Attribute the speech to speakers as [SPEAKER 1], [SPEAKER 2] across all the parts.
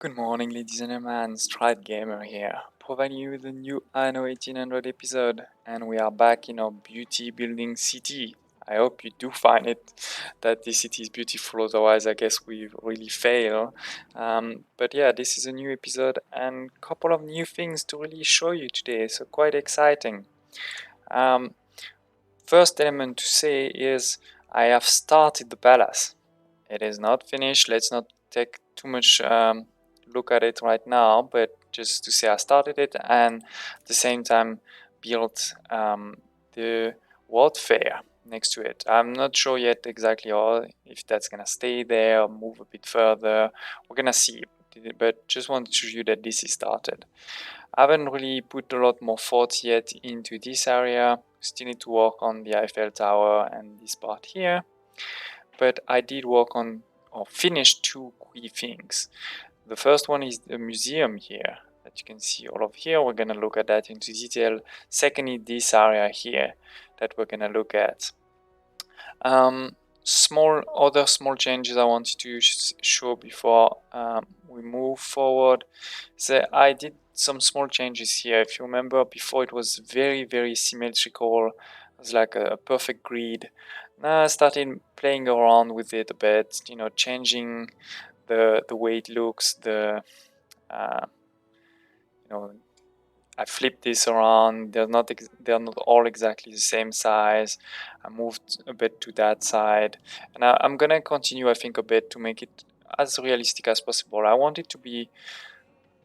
[SPEAKER 1] Good morning, ladies and gentlemen. Stride Gamer here, providing you with a new Anno 1800 episode, and we are back in our beauty building city. I hope you do find it that this city is beautiful. Otherwise, I guess we really fail. But yeah, this is a new episode and a couple of new things to really show you today. So quite exciting. Um, First element to say is I have started the palace. It is not finished. Let's not take too much look at it right now, but just to say I started it and at the same time built the world fair next to it. I'm not sure yet exactly how, if that's gonna stay there or move a bit further. We're gonna see, but just want to show you that this is started. I haven't really put a lot more thought yet into this area. Still need to work on the Eiffel Tower and this part here, but I did work on or finish two key things. The first one is the museum here that you can see all of here. We're gonna look at that into detail. Secondly, this area here that we're gonna look at. Other small changes I wanted to show before we move forward. So I did some small changes here. If you remember, before it was very symmetrical. It was like a perfect grid. Now I started playing around with it a bit, changing the way it looks, uh, you know I flipped this around. They're not all exactly the same size. I moved a bit to that side, and I'm gonna continue, I think, a bit to make it as realistic as possible. I want it to be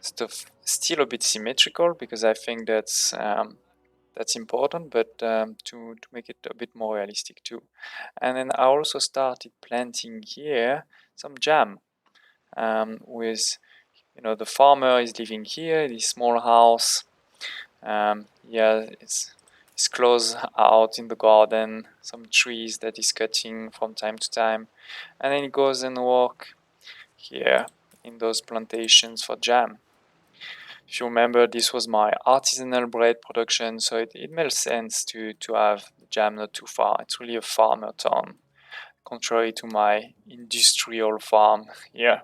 [SPEAKER 1] still a bit symmetrical because I think that's important, but to make it a bit more realistic too. And then I also started planting here some jam with the farmer is living here, this small house. Yeah, it's close out in the garden, some trees that is cutting from time to time, and then he goes and walk here in those plantations for jam. If you remember, this was my artisanal bread production, so it made sense to have jam not too far. It's really a farmer town, contrary to my industrial farm here.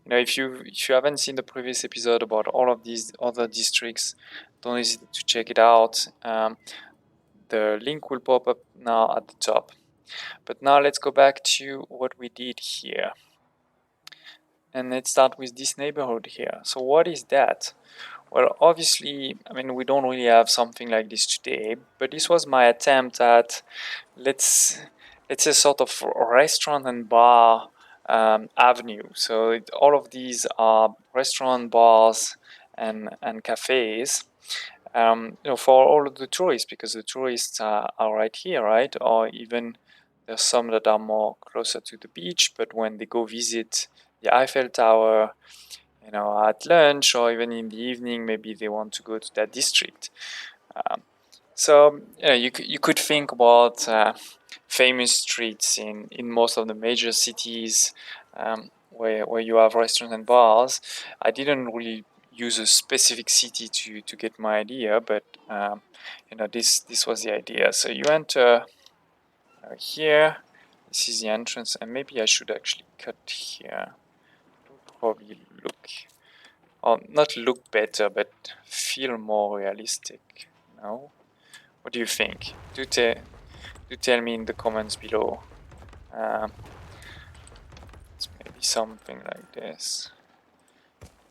[SPEAKER 1] If you haven't seen the previous episode about all of these other districts, don't hesitate to check it out. The link will pop up now at the top. But now let's go back to what we did here. And let's start with this neighborhood here. So what is that? Well, obviously, I mean, we don't really have something like this today, but this was my attempt at, let's say, sort of restaurant and bar avenue. So all of these are restaurant, bars, and cafes. For all of the tourists, because the tourists are right here, right? Or even there's some that are more closer to the beach, but when they go visit the Eiffel Tower, at lunch or even in the evening, maybe they want to go to that district. So you could think about famous streets in most of the major cities where you have restaurants and bars. I didn't really use a specific city to get my idea, but this was the idea. So you enter here. This is the entrance, and maybe I should actually cut here. It would probably look, or not look better, but feel more realistic. No? What do you think? Do tell me in the comments below. It's maybe something like this.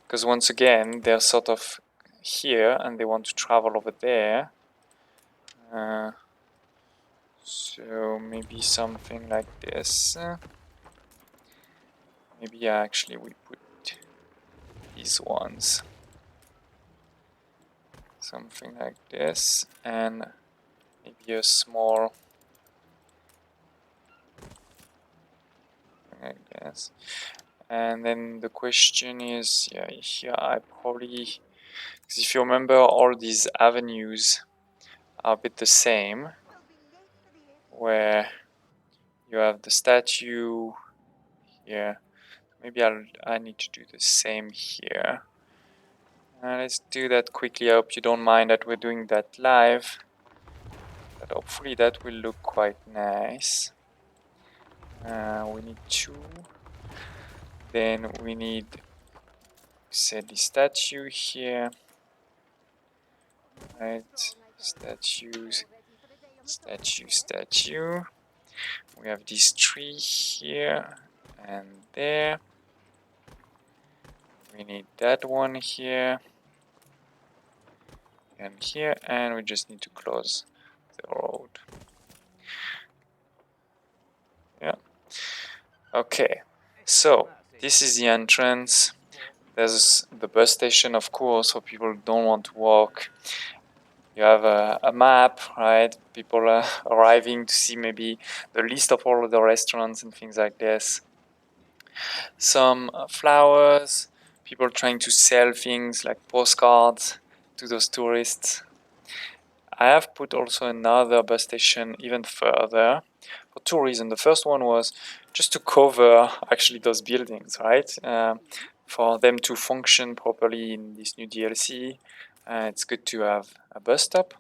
[SPEAKER 1] Because once again, they're sort of here and they want to travel over there. So maybe something like this. Maybe actually we put these ones. Something like this. And maybe a small like this. And then the question is, yeah, here I probably, because if you remember, all these avenues are a bit the same, where you have the statue here. Maybe I need to do the same here. Let's do that quickly. I hope you don't mind that we're doing that live, but hopefully that will look quite nice. We need two. Then we need set the statue here. Right, statues, statue. We have this tree here and there. We need that one here and here, and we just need to close the road. Yeah. Okay, so this is the entrance. There's the bus station, of course, for people who don't want to walk. You have a map, right? People are arriving to see maybe the list of all of the restaurants and things like this. Some flowers, people trying to sell things like postcards to those tourists. I have put also another bus station even further for two reasons. The first one was just to cover actually those buildings, right? For them to function properly in this new DLC, it's good to have a bus stop.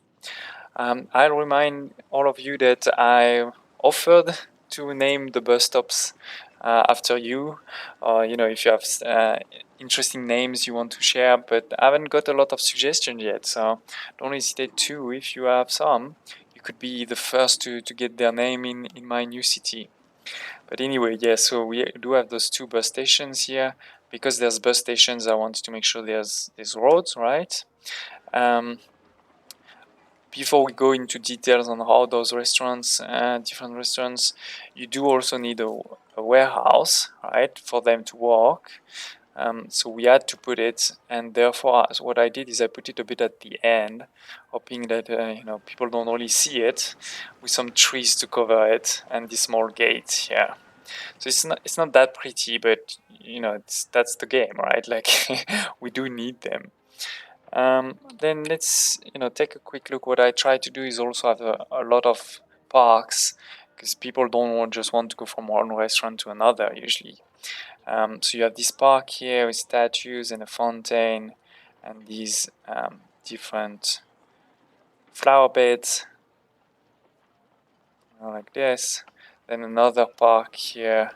[SPEAKER 1] I'll remind all of you that I offered to name the bus stops after you, or if you have interesting names you want to share, but I haven't got a lot of suggestions yet, so don't hesitate to. If you have some, you could be the first to get their name in my new city. But anyway, yeah, so we do have those two bus stations here. Because there's bus stations, I wanted to make sure there's roads, right? Before we go into details on how those restaurants, different restaurants, you do also need a warehouse, right, for them to walk. So we had to put it, and therefore what I did is I put it a bit at the end, hoping that people don't really see it, with some trees to cover it and this small gate here. So it's not that pretty, but that's the game, right? Like we do need them. Then let's take a quick look. What I try to do is also have a lot of parks, because people don't just want to go from one restaurant to another usually. So you have this park here with statues and a fountain and these different flower beds like this. Then another park here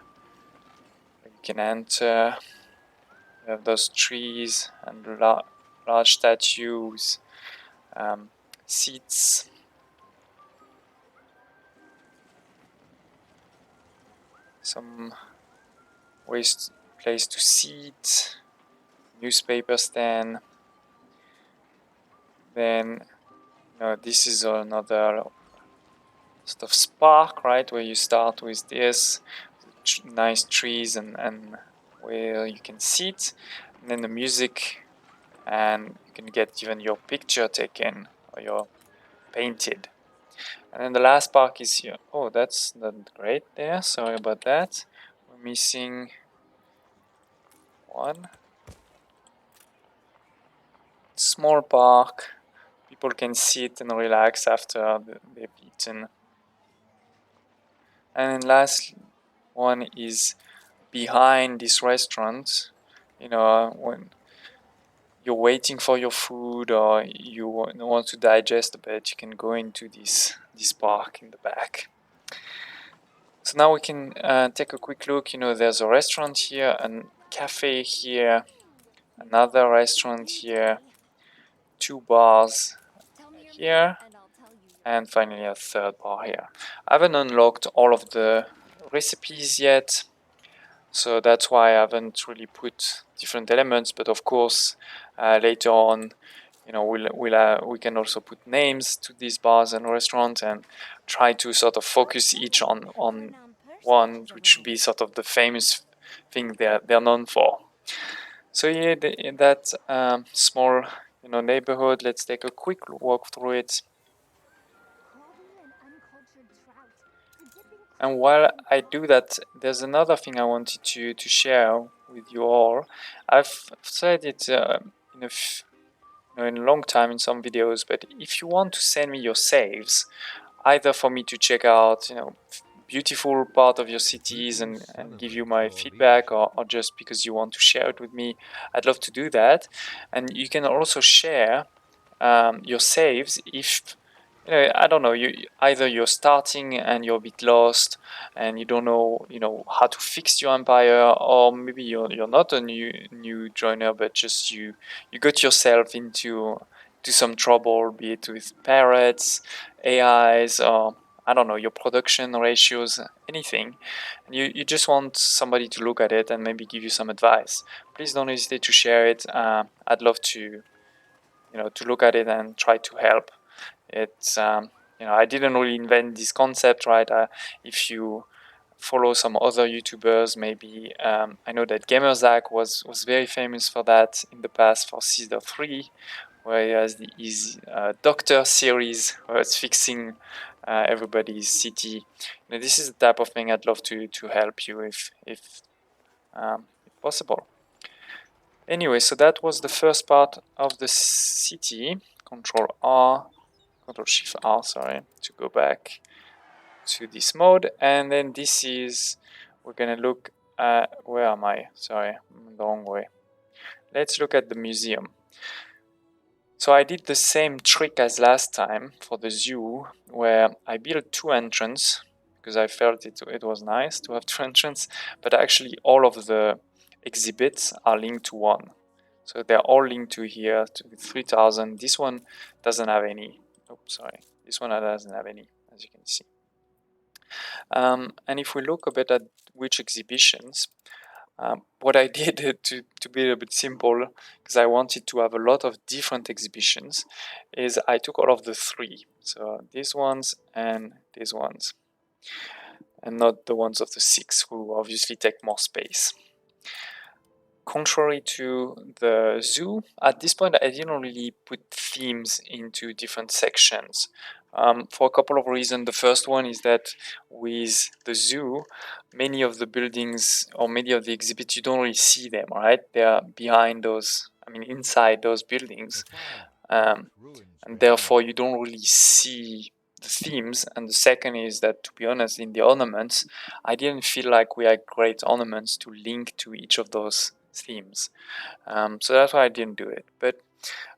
[SPEAKER 1] where you can enter. You have those trees and large statues, seats. Some place to sit, newspaper stand. Then this is another sort of spark, right, where you start with this nice trees and where you can sit, and then the music, and you can get even your picture taken or your painted. And then the last park is here. Oh, that's not great there. Sorry about that. We're missing one. Small park. People can sit and relax after they've eaten. And then last one is behind this restaurant. When you're waiting for your food or you want to digest a bit, you can go into this park in the back. So now we can take a quick look. There's a restaurant here, a cafe here, another restaurant here, two bars here, and finally a third bar here. I haven't unlocked all of the recipes yet, so that's why I haven't really put different elements, but of course later on we can also put names to these bars and restaurants and try to sort of focus each on one, which should be sort of the famous thing they're known for. So yeah, in that small neighborhood, let's take a quick walk through it. And while I do that, there's another thing I wanted to share with you all. I've said it in a long time in some videos, but if you want to send me your saves, either for me to check out beautiful part of your cities and give you my feedback, or just because you want to share it with me, I'd love to do that. And you can also share your saves if I don't know. Either you're starting and you're a bit lost, and you don't know, how to fix your empire, or maybe you're not a new joiner, but just you got yourself into to some trouble, be it with parrots, AIs, or I don't know, your production ratios, anything. And you just want somebody to look at it and maybe give you some advice. Please don't hesitate to share it. I'd love to look at it and try to help. It's I didn't really invent this concept, right? If you follow some other YouTubers, maybe I know that Gamerzak was very famous for that in the past for Season 3, where he has his Doctor series where it's fixing everybody's city. This is the type of thing I'd love to help you if possible. Anyway, so that was the first part of the city. Control Shift R, sorry, to go back to this mode. And then this is, we're gonna look at, where am I? Sorry, I'm the wrong way. Let's look at the museum. So I did the same trick as last time for the zoo, where I built two entrances because I felt it was nice to have two entrances, but actually all of the exhibits are linked to one. So they're all linked to here to 3000. This one doesn't have any. Oh, sorry. This one doesn't have any, as you can see. And if we look a bit at which exhibitions, what I did to be a bit simple, because I wanted to have a lot of different exhibitions, is I took all of the three. So these ones and these ones, and not the ones of the six, who obviously take more space. Contrary to the zoo, at this point I didn't really put themes into different sections. For a couple of reasons. The first one is that with the zoo, many of the buildings or many of the exhibits, you don't really see them, right? They are behind those, inside those buildings. And therefore you don't really see the themes. And the second is that, to be honest, in the ornaments, I didn't feel like we had great ornaments to link to each of those themes. So that's why I didn't do it. But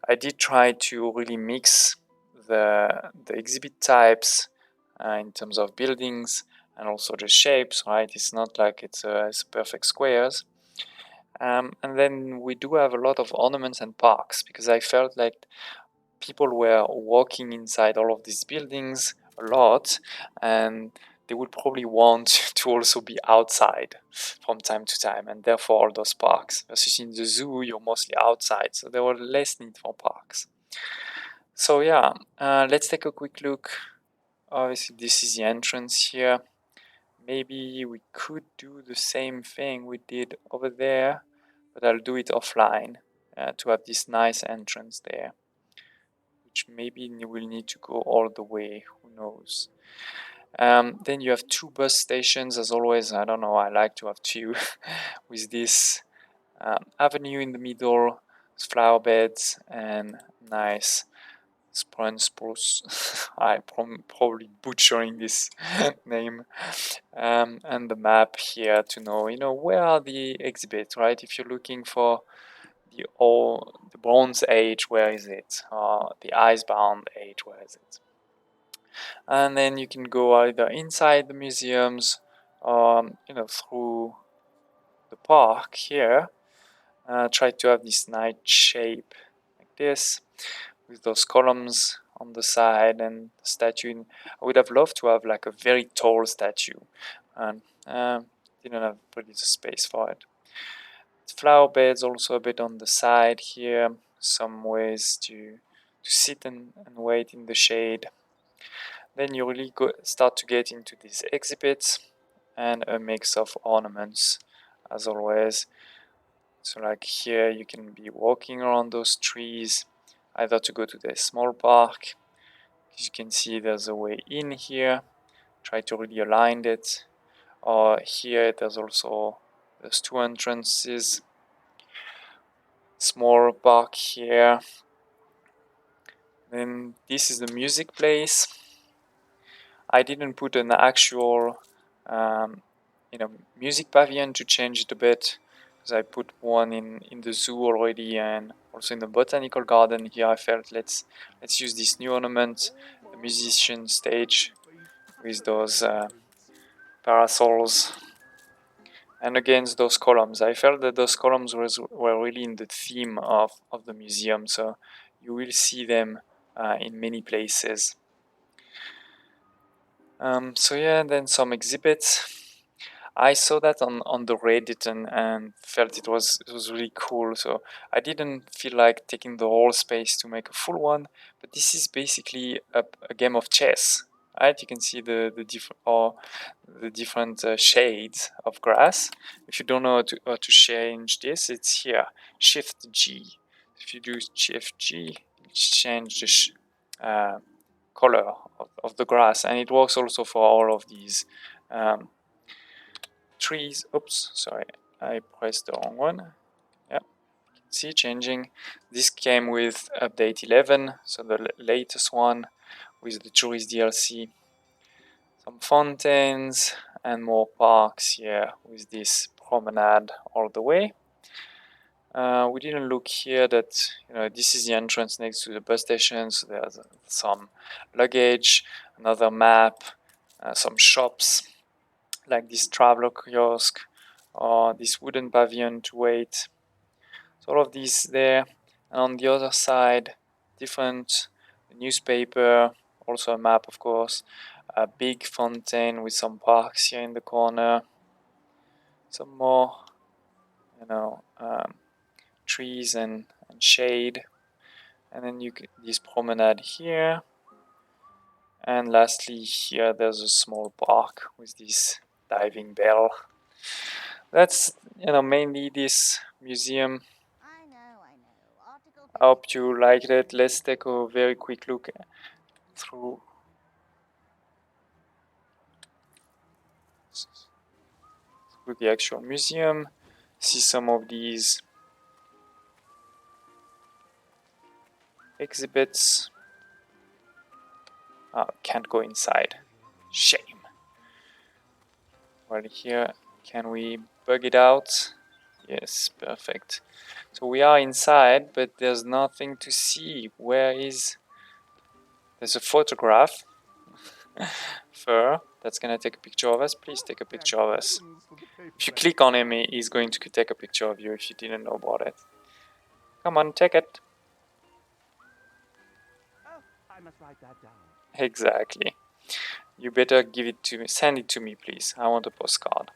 [SPEAKER 1] I did try to really mix the exhibit types in terms of buildings and also the shapes, right? It's not like it's perfect squares. And then we do have a lot of ornaments and parks, because I felt like people were walking inside all of these buildings a lot, and they would probably want to also be outside from time to time, and therefore all those parks. Versus in the zoo, you're mostly outside, so there were less need for parks. So yeah, let's take a quick look. Obviously, this is the entrance here. Maybe we could do the same thing we did over there, but I'll do it offline to have this nice entrance there, which maybe will need to go all the way, who knows. Then you have two bus stations, as always. I don't know, I like to have two with this avenue in the middle, flower beds, and nice spruce. I'm probably butchering this name. And the map here to know, where are the exhibits, right? If you're looking for the Bronze Age, where is it? The Icebound Age, where is it? And then you can go either inside the museums, through the park here. Try to have this nice shape like this, with those columns on the side and the statue. I would have loved to have like a very tall statue, and didn't have really the space for it. Flower beds also a bit on the side here, some ways to sit and wait in the shade. Then you really start to get into these exhibits and a mix of ornaments, as always. So like here you can be walking around those trees, either to go to the small park. As you can see, there's a way in here. Try to really align it. Or here there's two entrances. Small park here. Then this is the music place. I didn't put an actual music pavilion to change it a bit, because I put one in the zoo already, and also in the botanical garden here. I felt let's use this new ornament the musician stage with those parasols. And against those columns, I felt that those columns were really in the theme of the museum, so you will see them in many places. So yeah, then some exhibits. I saw that on the Reddit and felt it was really cool. So I didn't feel like taking the whole space to make a full one, but this is basically a game of chess. Right, you can see the different shades of grass. If you don't know how to change this, it's here. Shift G. If you do Shift G, it change the color of the grass, and it works also for all of these trees. Oops, sorry, I pressed the wrong one. Yeah, see, changing. This came with update 11, so the latest one with the tourist DLC. Some fountains and more parks here with this promenade all the way. We didn't look here that, this is the entrance next to the bus station, so there's some luggage, another map, some shops like this traveler kiosk or this wooden pavilion to wait. So all of these there. And on the other side, different newspaper, also a map, of course, a big fountain with some parks here in the corner, some more, trees and shade, and then this promenade here. And lastly, here there's a small park with this diving bell. That's mainly this museum. I hope you liked it. Let's take a very quick look through the actual museum. See some of these exhibits. Can't go inside. Shame. Well, here, can we bug it out? Yes, perfect. So we are inside, but there's nothing to see. There's a photograph. Fur, that's gonna take a picture of us. Please take a picture of us. If you click on him, he's going to take a picture of you if you didn't know about it. Come on, take it.
[SPEAKER 2] I must write that down.
[SPEAKER 1] Exactly. You better give it to me. Send it to me, please. I want a postcard.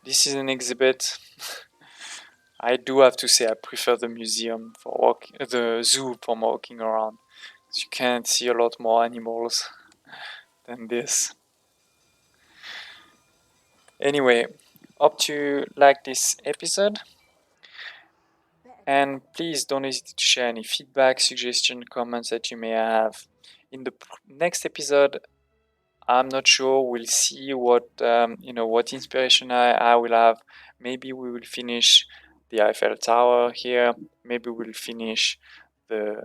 [SPEAKER 1] This is an exhibit. I do have to say I prefer the museum the zoo for walking around. You can't see a lot more animals than this. Anyway, hope to like this episode. And please don't hesitate to share any feedback, suggestion, comments that you may have. In the next episode, I'm not sure. We'll see what inspiration I will have. Maybe we will finish the Eiffel Tower here. Maybe we'll finish the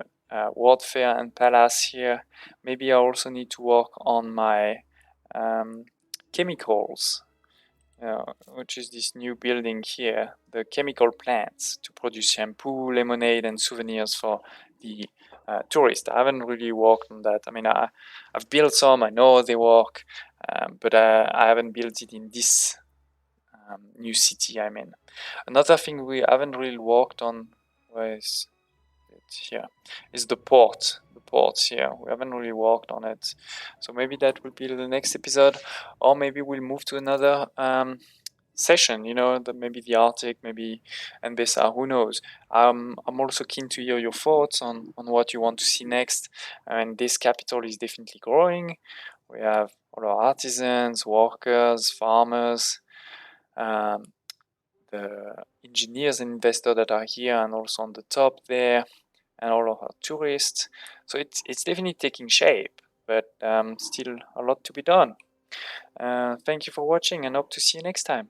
[SPEAKER 1] World Fair and Palace here. Maybe I also need to work on my chemicals, which is this new building here, the chemical plants to produce shampoo, lemonade, and souvenirs for the tourists. I haven't really worked on that. I mean, I've built some, I know they work, but I haven't built it in this new city I'm in. Another thing we haven't really worked on was here is the port. The ports here. We haven't really worked on it. So maybe that will be the next episode, or maybe we'll move to another session, maybe the Arctic, maybe Mbesa, who knows. I'm also keen to hear your thoughts on what you want to see next. And this capital is definitely growing. We have all our artisans, workers, farmers, the engineers and investors that are here and also on the top there, and all of our tourists. So it's definitely taking shape, but still a lot to be done. Thank you for watching and hope to see you next time.